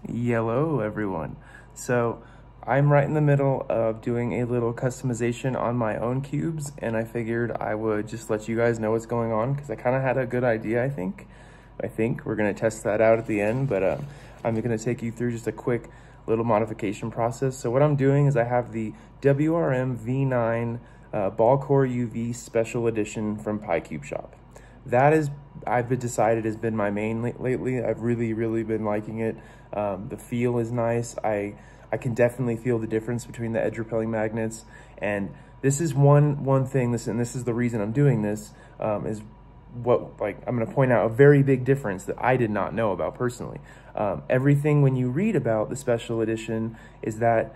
Yellow, everyone. So I'm right in the middle of doing a little customization on my own cubes, and I figured I would just let you guys know what's going on because I kind of had a good idea, I think. We're going to test that out at the end, but I'm going to take you through just a quick little modification process. So what I'm doing is I have the WRM9 Ball Core UV Special Edition from PieCube Shop. That is, I've decided, has been my main lately. I've really been liking it. The feel is nice. I can definitely feel the difference between the edge repelling magnets. And this is one thing, and this is the reason I'm doing this, is what, I'm gonna point out a very big difference that I did not know about personally. Everything when you read about the special edition is that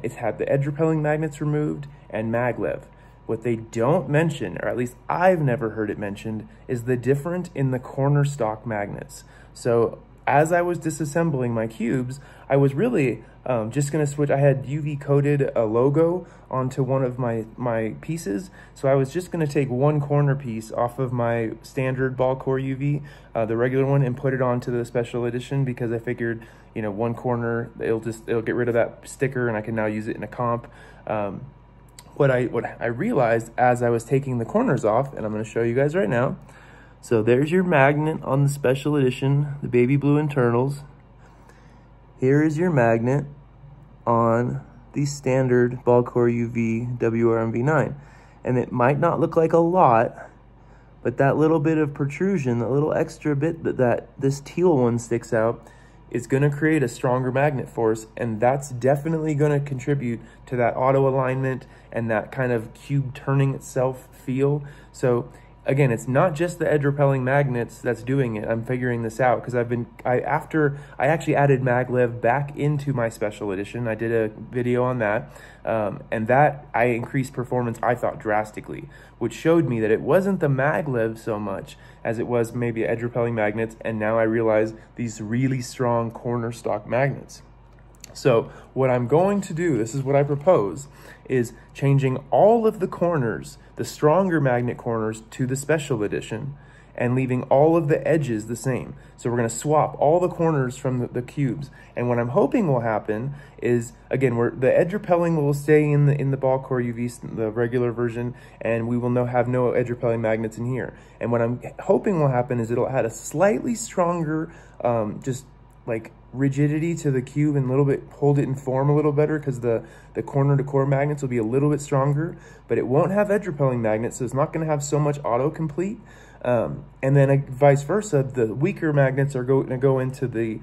it's had the edge repelling magnets removed and maglev. What they don't mention, or at least I've never heard it mentioned, is the difference in the corner stock magnets. So as I was disassembling my cubes, I was really just gonna switch. I had UV coated a logo onto one of my pieces. So I was just gonna take one corner piece off of my standard Ball Core UV, the regular one, and put it onto the special edition because I figured, you know, one corner, it'll get rid of that sticker and I can now use it in a comp. What I realized as I was taking the corners off, and I'm going to show you guys right now. So there's your magnet on the special edition, the baby blue internals. Here is your magnet on the standard Ball Core UV WRMV9. And it might not look like a lot, but that little bit of protrusion, that little extra bit that this teal one sticks out, is going to create a stronger magnet force, and that's definitely going to contribute to that auto alignment and that kind of cube turning itself feel. So again, it's not just the edge repelling magnets that's doing it. I'm figuring this out because after I actually added maglev back into my special edition. I did a video on that, and that I increased performance, I thought, drastically, which showed me that it wasn't the maglev so much as it was maybe edge repelling magnets. And now I realize these really strong corner stock magnets. So what I'm going to do, this is what I propose, is changing all of the corners, the stronger magnet corners, to the special edition and leaving all of the edges the same. So we're going to swap all the corners from the cubes. And what I'm hoping will happen is, again, the edge repelling will stay in the Ball Core UV, the regular version, and we will have no edge repelling magnets in here. And what I'm hoping will happen is it'll add a slightly stronger, just like rigidity to the cube and a little bit hold it in form a little better because the corner to core magnets will be a little bit stronger, but it won't have edge repelling magnets, so it's not going to have so much autocomplete. And then vice versa, the weaker magnets are going to go into the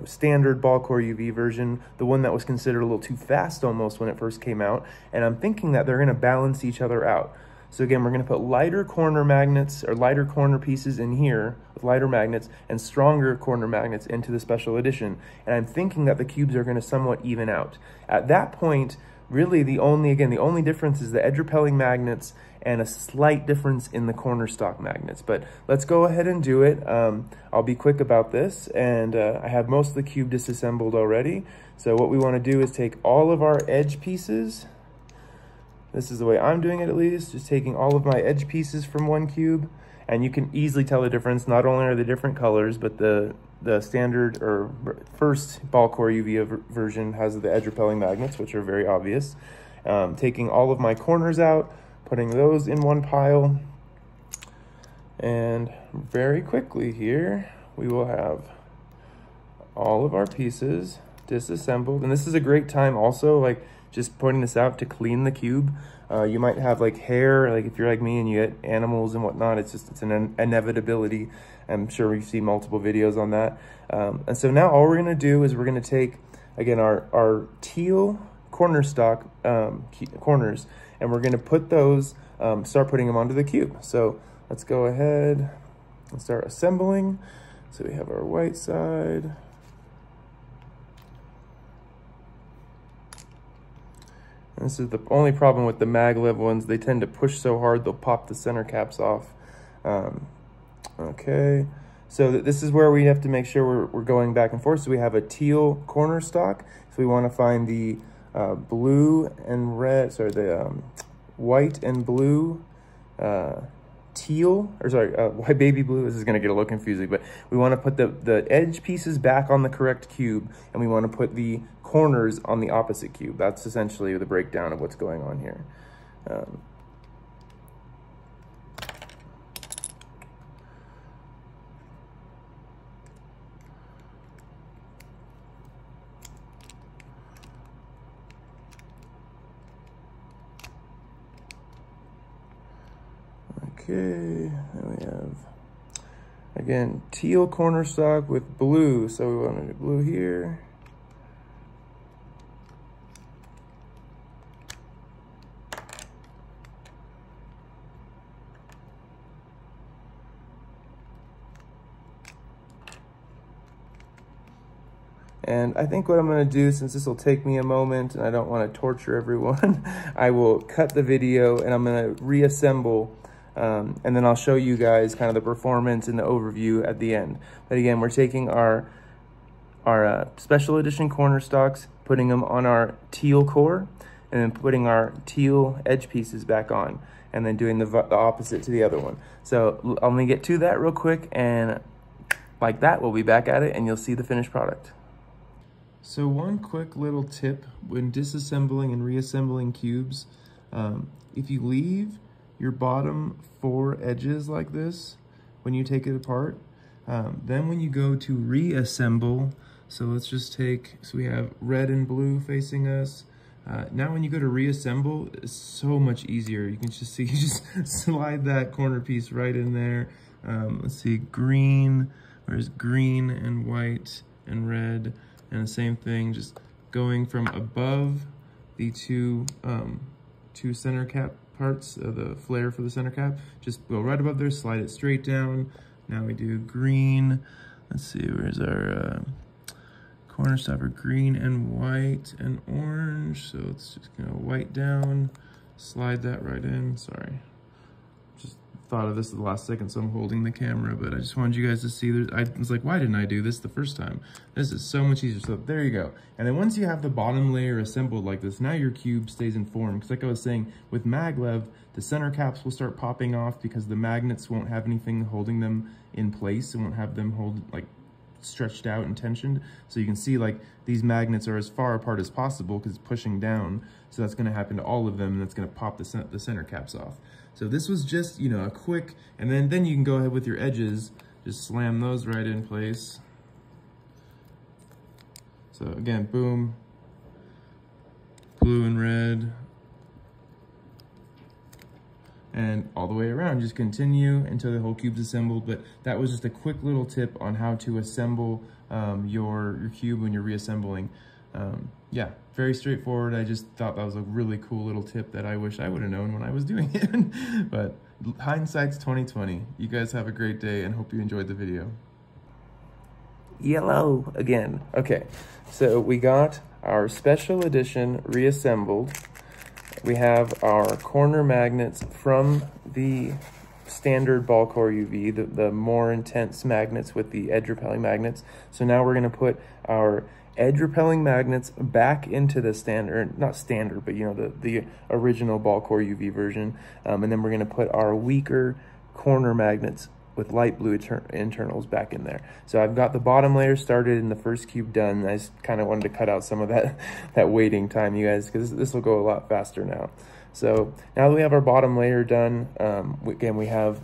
standard Ball Core UV version, the one that was considered a little too fast almost when it first came out. And I'm thinking that they're going to balance each other out. So again, we're going to put lighter corner magnets or lighter corner pieces in here with lighter magnets and stronger corner magnets into the special edition. And I'm thinking that the cubes are going to somewhat even out. At that point, really the only difference is the edge repelling magnets and a slight difference in the corner stock magnets. But let's go ahead and do it. I'll be quick about this, and I have most of the cube disassembled already. So what we want to do is take all of our edge pieces. This is the way I'm doing it, at least, just taking all of my edge pieces from one cube, and you can easily tell the difference. Not only are they different colors, but the standard or first Ball Core UV version has the edge repelling magnets, which are very obvious. Taking all of my corners out, putting those in one pile, and very quickly here, we will have all of our pieces disassembled. And this is a great time also, just pointing this out, to clean the cube. You might have hair, if you're like me and you get animals and whatnot, it's an inevitability. I'm sure we've seen multiple videos on that. And so now all we're gonna do is we're gonna take, again, our teal corner stock corners, and we're gonna put those, start putting them onto the cube. So let's go ahead and start assembling. So we have our white side. And this is the only problem with the maglev ones. They tend to push so hard, they'll pop the center caps off. Okay, so this is where we have to make sure we're going back and forth. So we have a teal corner stock. So we want to find the blue and red, sorry, the white and blue teal, or sorry, why baby blue? This is gonna get a little confusing, but we wanna put the edge pieces back on the correct cube, and we wanna put the corners on the opposite cube. That's essentially the breakdown of what's going on here. Okay, then we have, again, teal corner stock with blue. So we want to do blue here. And I think what I'm gonna do, since this will take me a moment and I don't wanna torture everyone, I will cut the video and I'm gonna reassemble, and then I'll show you guys kind of the performance and the overview at the end. But again, we're taking our special edition corner stocks, putting them on our teal core, and then putting our teal edge pieces back on, and then doing the opposite to the other one. So I'm gonna get to that real quick, and like that, we'll be back at it and you'll see the finished product. So one quick little tip when disassembling and reassembling cubes, if you leave your bottom 4 edges like this when you take it apart, then when you go to reassemble, so let's just take, so we have red and blue facing us. Now when you go to reassemble, it's so much easier. You can just see, you just slide that corner piece right in there. Let's see, green, where's green and white and red. And the same thing, just going from above the two center cap parts of the flare for the center cap, just go right above there, slide it straight down. Now we do green. Let's see, where's our corner stopper? Green and white and orange. So let's just go white down, slide that right in. Sorry, just thought of this at the last second, so I'm holding the camera, but I just wanted you guys to see. I was like, why didn't I do this the first time? This is so much easier. So there you go. And then once you have the bottom layer assembled like this, now your cube stays in form. Because like I was saying, with maglev, the center caps will start popping off because the magnets won't have anything holding them in place and won't have them stretched out and tensioned. So you can see like these magnets are as far apart as possible because it's pushing down. So that's gonna happen to all of them, and that's gonna pop the center caps off. So this was just, you know, a quick, and then you can go ahead with your edges, just slam those right in place. So again, boom, blue and red, and all the way around, just continue until the whole cube's assembled. But that was just a quick little tip on how to assemble your cube when you're reassembling. Yeah, very straightforward. I just thought that was a really cool little tip that I wish I would have known when I was doing it. But hindsight's 20/20. You guys have a great day and hope you enjoyed the video. Yellow again. Okay, so we got our special edition reassembled. We have our corner magnets from the standard ball core UV, the more intense magnets with the edge repelling magnets. So now we're gonna put our edge repelling magnets back into the standard, not standard, but you know, the original ball core UV version. And then we're gonna put our weaker corner magnets with light blue internals back in there. So I've got the bottom layer started and the first cube done. I just kind of wanted to cut out some of that waiting time, you guys, because this will go a lot faster now. So now that we have our bottom layer done, again, we have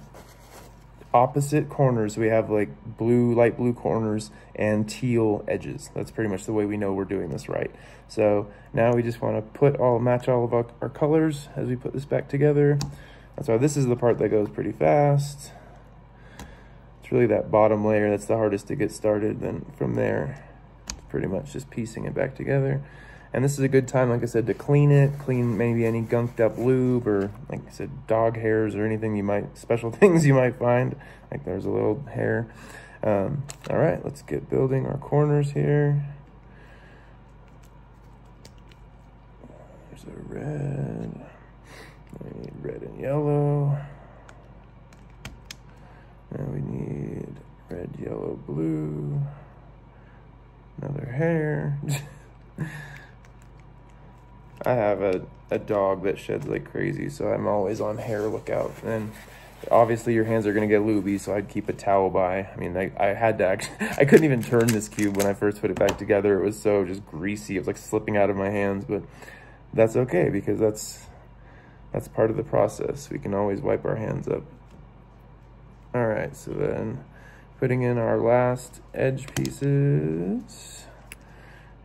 opposite corners. We have like blue, light blue corners and teal edges. That's pretty much the way we know we're doing this right. So now we just want to match all of our colors as we put this back together. That's why this is the part that goes pretty fast. It's really that bottom layer that's the hardest to get started. Then from there, it's pretty much just piecing it back together. And this is a good time, like I said, to clean maybe any gunked up lube or, like I said, dog hairs or anything special things you might find. Like there's a little hair. All right, let's get building our corners here. There's a red. We need red and yellow. Now we need red, yellow, blue. Another hair. I have a dog that sheds like crazy, so I'm always on hair lookout. And Obviously your hands are gonna get lubey, so I'd keep a towel by. I mean, I had to actually, I couldn't even turn this cube when I first put it back together. It was so just greasy. It was like slipping out of my hands, but that's okay because that's part of the process. We can always wipe our hands up. All right, so then putting in our last edge pieces.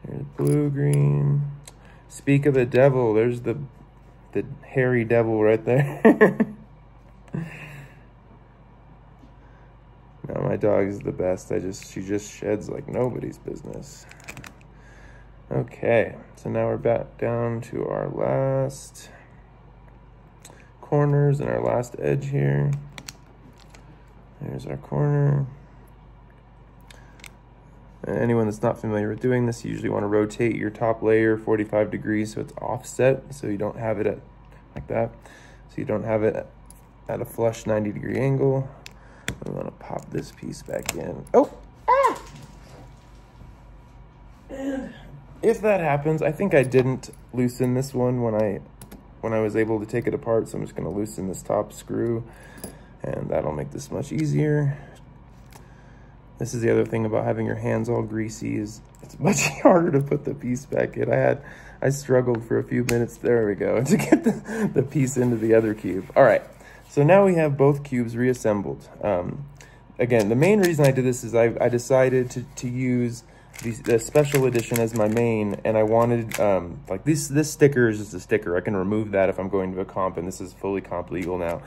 Here's blue, green. Speak of the devil, there's the hairy devil right there. No, my dog is the best. She just sheds like nobody's business. Okay, so now we're back down to our last corners and our last edge here. There's our corner. And anyone that's not familiar with doing this, you usually want to rotate your top layer 45 degrees so it's offset, so you don't have it at like that. So you don't have it at a flush 90-degree angle. We want to pop this piece back in. Oh! Ah! And if that happens, I think I didn't loosen this one when I was able to take it apart, so I'm just going to loosen this top screw, and that'll make this much easier. This is the other thing about having your hands all greasy, is it's much harder to put the piece back in. I struggled for a few minutes, there we go, to get the piece into the other cube. All right. So now we have both cubes reassembled. Again, the main reason I did this is I decided to use the special edition as my main, and I wanted, like this sticker is just a sticker. I can remove that if I'm going to a comp, and this is fully comp legal now,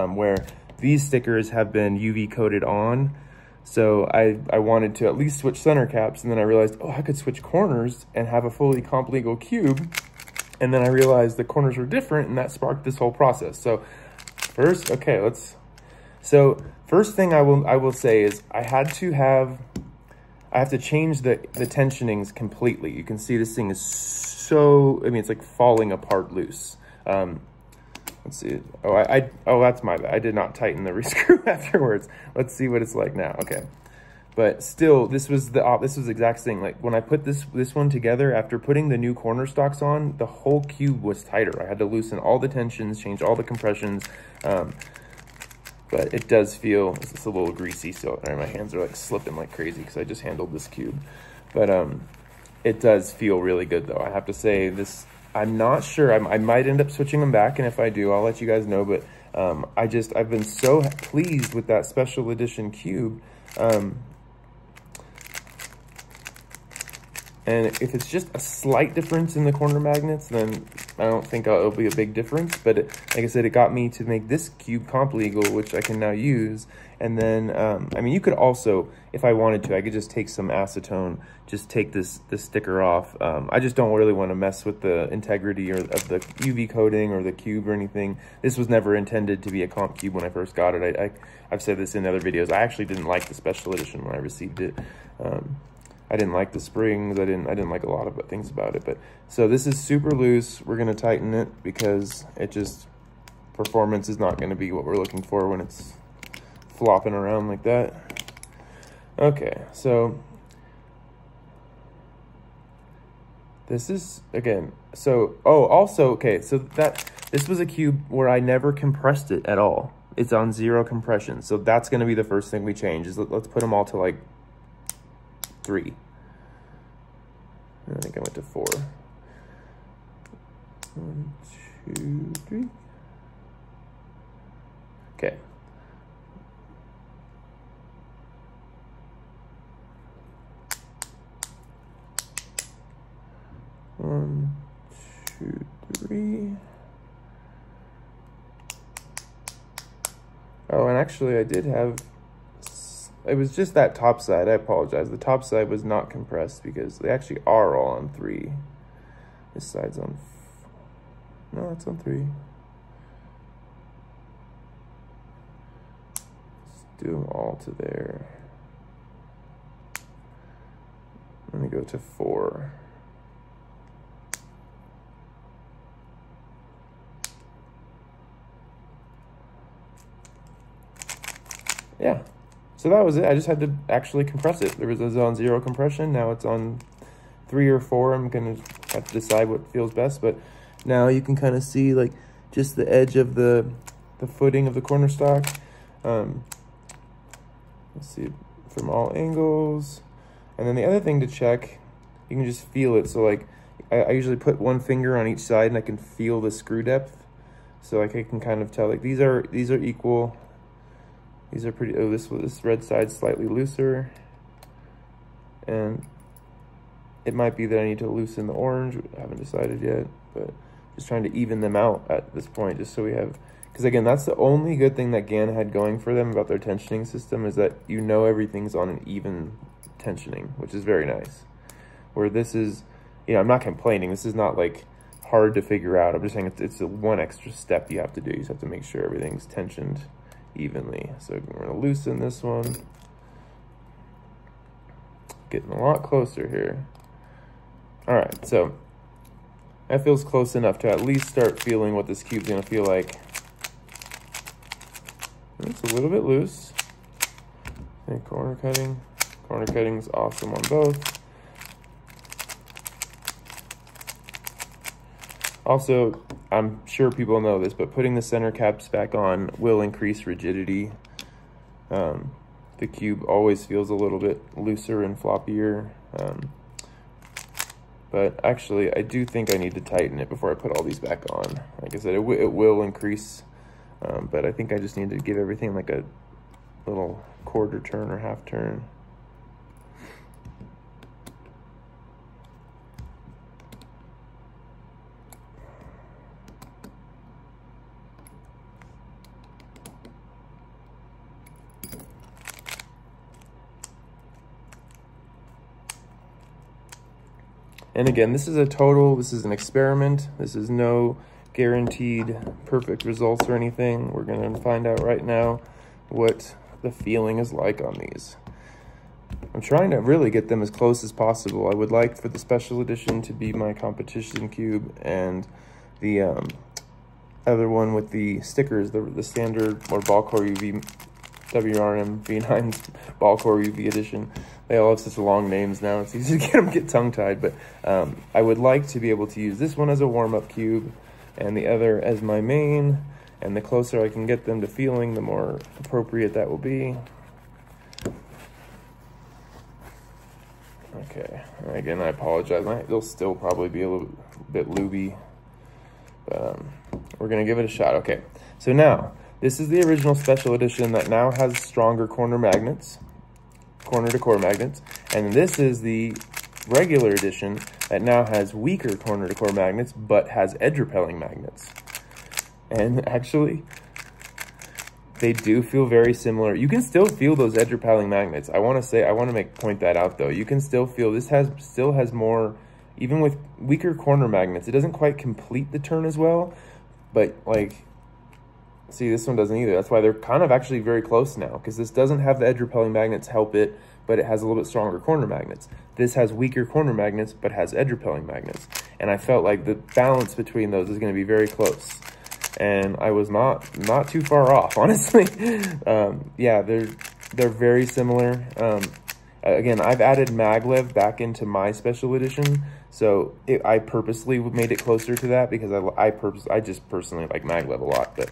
where these stickers have been UV coated on. So I wanted to at least switch center caps, and then I realized, oh, I could switch corners and have a fully comp legal cube. And then I realized the corners were different, and that sparked this whole process. So first, okay, first thing I will say is I have to change the tensionings completely. You can see this thing is so, I mean, it's like falling apart loose. Let's see. Oh, that's my bad. I did not tighten the rescrew afterwards. Let's see what it's like now. Okay. But still, this was the exact thing. Like when I put this one together, after putting the new corner stocks on, the whole cube was tighter. I had to loosen all the tensions, change all the compressions. But it does feel, it's just a little greasy, so my hands are like slipping like crazy because I just handled this cube. But it does feel really good though. I have to say this, I'm not sure, I might end up switching them back, and if I do, I'll let you guys know. But I've been so pleased with that special edition cube. And if it's just a slight difference in the corner magnets, then I don't think it'll be a big difference. But like I said, it got me to make this cube comp legal, which I can now use. And then, I mean, you could also, if I wanted to, I could just take some acetone, just take this sticker off. I just don't really want to mess with the integrity of the UV coating or the cube or anything. This was never intended to be a comp cube when I first got it. I've said this in other videos. I actually didn't like the special edition when I received it. I didn't like the springs. I didn't like a lot of things about it. But so this is super loose. We're gonna tighten it because performance is not gonna be what we're looking for when it's flopping around like that. Okay, so this is again. So okay. So this was a cube where I never compressed it at all. It's on 0 compression. So that's gonna be the first thing we change. Is let's put them all to like 3. I think I went to 4. 1, 2, 3. Okay. One, 2, 3. Oh, and actually I did have, it was just that top side. I apologize. The top side was not compressed because they actually are all on 3. This side's on, no, it's on 3. Let's do them all to there. Let me go to 4. Yeah. So that was it. I just had to actually compress it. It was on 0 compression. Now it's on 3 or 4. I'm going to have to decide what feels best. But now you can kind of see like just the edge of the footing of the corner stock. Let's see, from all angles. And then the other thing to check, you can just feel it. So like, I usually put one finger on each side and I can feel the screw depth. So like I can kind of tell, like these are equal. These are pretty, oh, this red side's slightly looser. And it might be that I need to loosen the orange. I haven't decided yet, but just trying to even them out at this point, just so we have, because again, that's the only good thing that GAN had going for them about their tensioning system, is that you know everything's on an even tensioning, which is very nice. Where this is, you know, I'm not complaining. This is not like hard to figure out. I'm just saying it's a one extra step you have to do. You just have to make sure everything's tensioned evenly. So we're gonna loosen this one. Getting a lot closer here. All right, so that feels close enough to at least start feeling what this cube's gonna feel like. It's a little bit loose. Okay, corner cutting. Corner cutting's awesome on both. Also, I'm sure people know this, but putting the center caps back on will increase rigidity. The cube always feels a little bit looser and floppier. But actually, I do think I need to tighten it before I put all these back on. Like I said, it will increase, but I think I just need to give everything like a little quarter turn or half turn. And again, this is an experiment. This is no guaranteed perfect results or anything. We're gonna find out right now what the feeling is like on these. I'm trying to really get them as close as possible. I would like for the special edition to be my competition cube, and the other one with the stickers, the standard or ball core UV, WRMV9 ball core UV edition. They all have such long names now, it's easy to get tongue-tied, but I would like to be able to use this one as a warm-up cube and the other as my main, and the closer I can get them to feeling, the more appropriate that will be. Okay, again, I apologize. They'll still probably be a little bit looby, but we're gonna give it a shot. Okay, so now, this is the original special edition that now has stronger corner magnets, corner to core magnets, and this is the regular edition that now has weaker corner to core magnets, but has edge repelling magnets. And actually, they do feel very similar. You can still feel those edge repelling magnets. I want to point that out though. You can still feel this still has more, even with weaker corner magnets, it doesn't quite complete the turn as well, but like, see, this one doesn't either. That's why they're kind of actually very close now, because this doesn't have the edge repelling magnets help it, but it has a little bit stronger corner magnets. This has weaker corner magnets, but has edge repelling magnets. And I felt like the balance between those is going to be very close. And I was not too far off, honestly. Yeah, they're very similar. Again, I've added maglev back into my special edition, so I purposely made it closer to that because I just personally like maglev a lot. But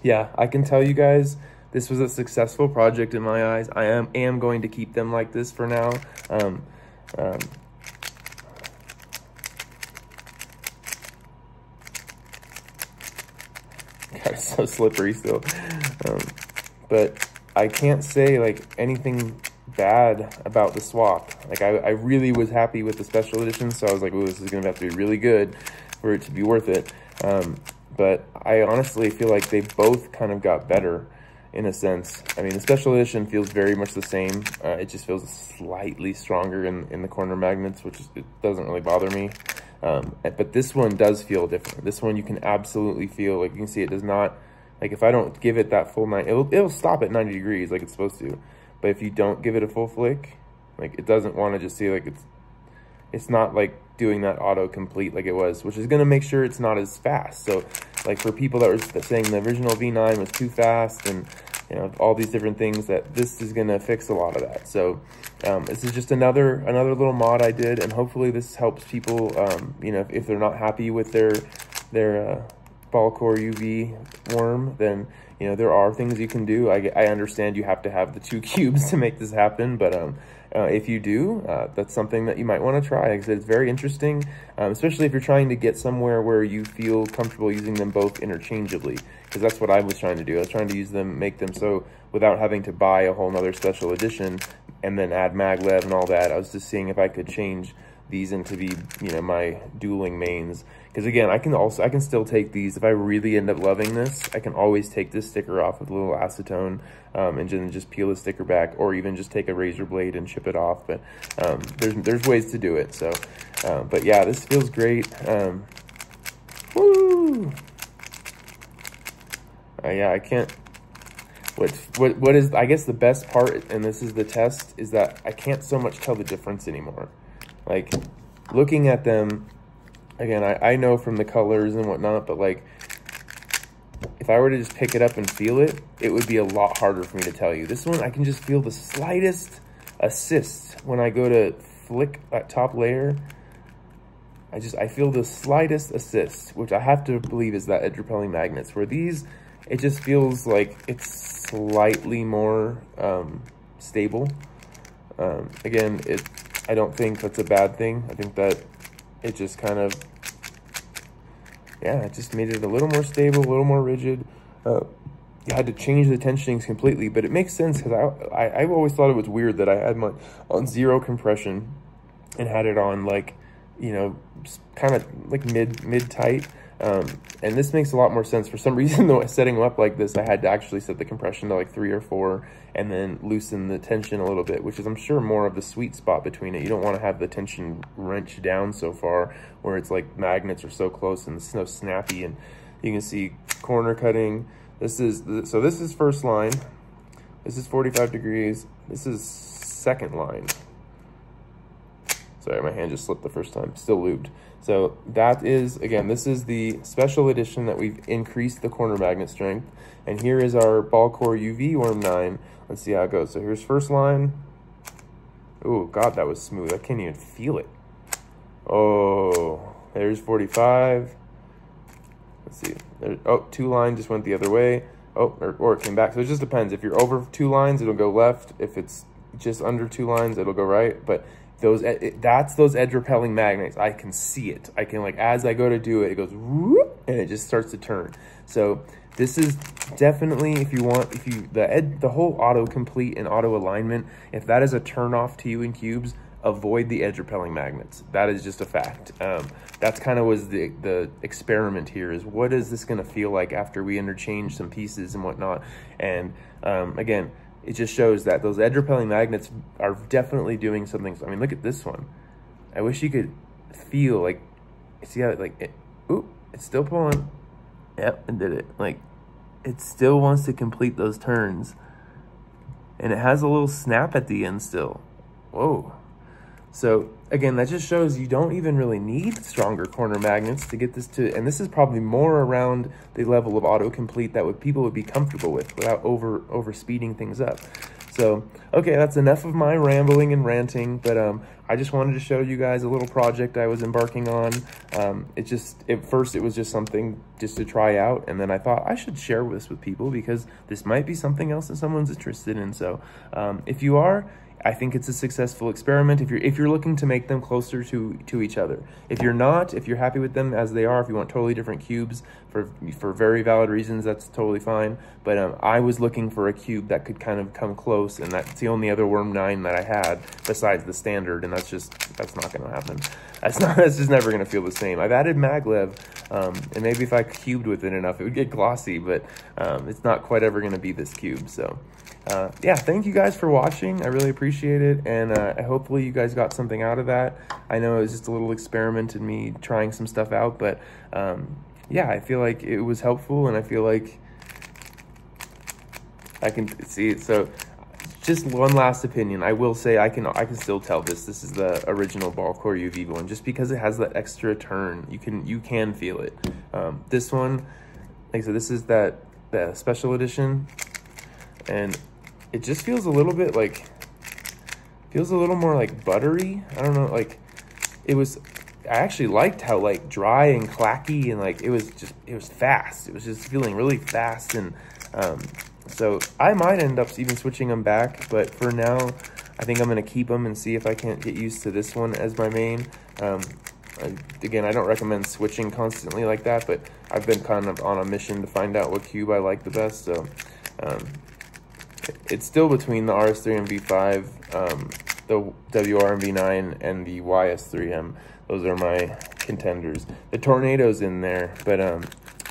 yeah, I can tell you guys, this was a successful project in my eyes. I am going to keep them like this for now. God, it's so slippery still. But I can't say like anything bad about the swap. Like I really was happy with the special edition, so I was like, ooh, this is gonna have to be really good for it to be worth it. But I honestly feel like they both kind of got better in a sense. I mean, the special edition feels very much the same. It just feels slightly stronger in the corner magnets, which it doesn't really bother me. But this one does feel different. This one you can absolutely feel, like you can see it does not, like if I don't give it that full 90, it'll stop at 90 degrees like it's supposed to. But if you don't give it a full flick, like it doesn't want to just see, like it's not like doing that auto complete like it was, which is going to make sure it's not as fast. So like for people that were saying the original V9 was too fast and you know all these different things, that this is going to fix a lot of that. So this is just another little mod I did, and hopefully this helps people you know, if they're not happy with their ball core UV worm, then you know there are things you can do. I understand you have to have the 2 cubes to make this happen, but if you do, that's something that you might want to try, because it's very interesting, especially if you're trying to get somewhere where you feel comfortable using them both interchangeably, because that's what I was trying to do. I was trying to use them, make them so without having to buy a whole nother special edition and then add maglev and all that. I was just seeing if I could change these into be, you know, my dueling mains, because again, I can still take these if I really end up loving this. I can always take this sticker off with a little acetone and then just peel the sticker back, or even just take a razor blade and chip it off. But there's ways to do it. So but yeah, this feels great. Woo! Yeah, I can't. What is, I guess, the best part, and this is the test, is that I can't so much tell the difference anymore. Like, looking at them, again, I know from the colors and whatnot, but like, if I were to just pick it up and feel it, it would be a lot harder for me to tell you. This one, I can just feel the slightest assist when I go to flick that top layer. I feel the slightest assist, which I have to believe is that edge repelling magnets. Where these, it just feels like it's slightly more stable. Again, I don't think that's a bad thing. I think that it just kind of, yeah, it just made it a little more stable, a little more rigid. You had to change the tensionings completely, but it makes sense, because I've always thought it was weird that I had my on 0 compression and had it on, like, you know, kind of like mid tight. And this makes a lot more sense. For some reason, though, setting them up like this, I had to actually set the compression to like 3 or 4 and then loosen the tension a little bit, which is, I'm sure, more of the sweet spot between it. You don't want to have the tension wrenched down so far where it's like magnets are so close and it's so snappy. And you can see corner cutting. This is first line. This is 45 degrees. This is second line. Sorry, my hand just slipped the first time. Still lubed. So that is, again, this is the special edition that we've increased the corner magnet strength. And here is our ball core UV WRM9. Let's see how it goes. So here's first line. Oh, God, that was smooth. I can't even feel it. Oh, there's 45. Let's see. Oh, 2 line just went the other way. Oh, or it came back. So it just depends. If you're over 2 lines, it'll go left. If it's just under 2 lines, it'll go right. But that's those edge repelling magnets. I can see it. I can, like, as I go to do it, it goes whoop, and it just starts to turn. So this is definitely, the whole auto complete and auto alignment, if that is a turn off to you in cubes, avoid the edge repelling magnets. That is just a fact. That's kind of was the experiment here, is what is this going to feel like after we interchange some pieces and whatnot. And again, it just shows that those edge repelling magnets are definitely doing something. I mean, look at this one. I wish you could feel, like, see how it's still pulling. Yep, it did it. Like, it still wants to complete those turns. And it has a little snap at the end still. Whoa. So again, that just shows you don't even really need stronger corner magnets to get this to, and this is probably more around the level of autocomplete that people would be comfortable with without over speeding things up. So, okay, that's enough of my rambling and ranting, but I just wanted to show you guys a little project I was embarking on. At first it was just something just to try out, and then I thought I should share this with people because this might be something else that someone's interested in. So if you are, I think it's a successful experiment if you're looking to make them closer to each other. If you're not, if you're happy with them as they are, if you want totally different cubes for very valid reasons, that's totally fine. But I was looking for a cube that could kind of come close, and that's the only other WRM9 that I had besides the standard, and that's not going to happen. That's just never going to feel the same. I've added maglev, and maybe if I cubed with it enough, it would get glossy, but it's not quite ever going to be this cube. So yeah, thank you guys for watching. I really appreciate it, and hopefully you guys got something out of that. I know it was just a little experiment in me trying some stuff out, but yeah, I feel like it was helpful, and I feel like I can see it. So just one last opinion. I will say I can still tell this is the original ball core UV one, just because it has that extra turn. You can feel it. This one, like I said, this is the special edition, and it just feels a little bit like, feels a little more like buttery. I don't know, like it was I actually liked how like dry and clacky, and like it was fast. It was just feeling really fast, and so I might end up even switching them back, but for now, I think I'm gonna keep them and see if I can't get used to this one as my main. Again, I don't recommend switching constantly like that, but I've been kind of on a mission to find out what cube I like the best. So it's still between the RS3MV5, the WRMV9, and the YS3M. Those are my contenders. The Tornado's in there, but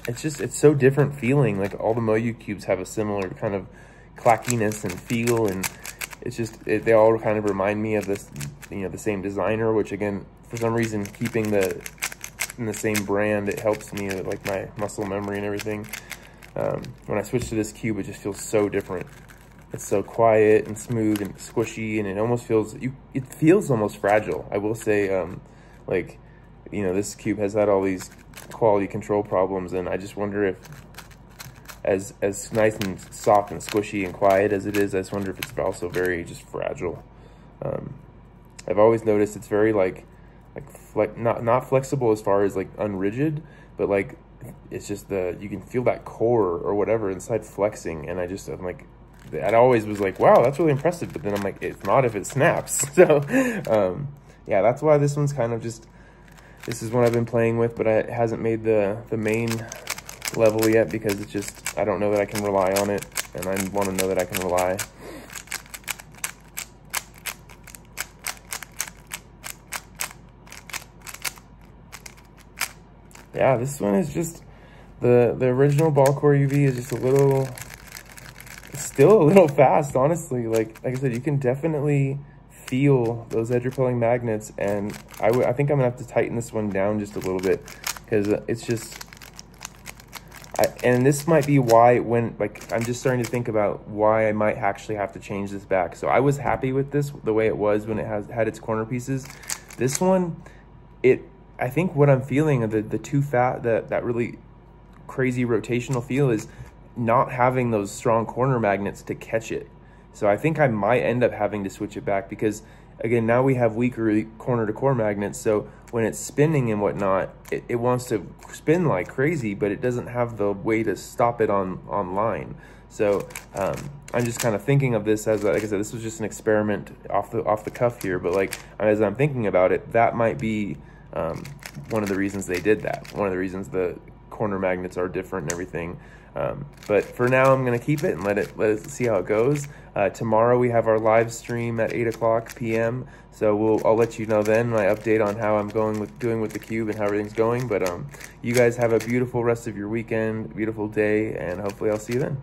it's so different feeling. Like all the Moyu cubes have a similar kind of clackiness and feel, and it's just they all kind of remind me of this, the same designer, which again, for some reason, keeping in the same brand, it helps me with like my muscle memory and everything. When I switch to this cube, it just feels so different. It's so quiet and smooth and squishy, and it almost feels, it feels almost fragile. I will say, like, this cube has had all these quality control problems, and I just wonder if, as nice and soft and squishy and quiet as it is, I just wonder if it's also very just fragile. I've always noticed it's very not flexible as far as like unrigid, but like it's just you can feel that core or whatever inside flexing, and I'm like, I always was like, wow, that's really impressive, but then I'm like, it's not if it snaps. So yeah, that's why this one's kind of just, this is what I've been playing with, but it hasn't made the main level yet, because it's just, I don't know that I can rely on it, and I want to know that I can rely. Yeah, this one is just, the original ball core UV is just it's still a little fast, honestly. Like I said, you can definitely feel those edge repelling magnets, and I think I'm gonna have to tighten this one down just a little bit, because it's just, and this might be why, when I'm just starting to think about why I might actually have to change this back. So I was happy with this the way it was when it had its corner pieces. This one, I think what I'm feeling, the too fat, that really crazy rotational feel, is not having those strong corner magnets to catch it. So I think I might end up having to switch it back, because again, now we have weaker corner to core magnets. So when it's spinning and whatnot, it wants to spin like crazy, but it doesn't have the way to stop it on line. So I'm just kind of thinking of this as, like I said, this was just an experiment off the cuff here, but like as I'm thinking about it, that might be one of the reasons they did that. One of the reasons the corner magnets are different and everything. But for now, I'm gonna keep it and let it see how it goes. Tomorrow we have our live stream at 8 p.m. So I'll let you know then my update on how I'm doing with the cube and how everything's going. But you guys have a beautiful rest of your weekend, beautiful day, and hopefully I'll see you then.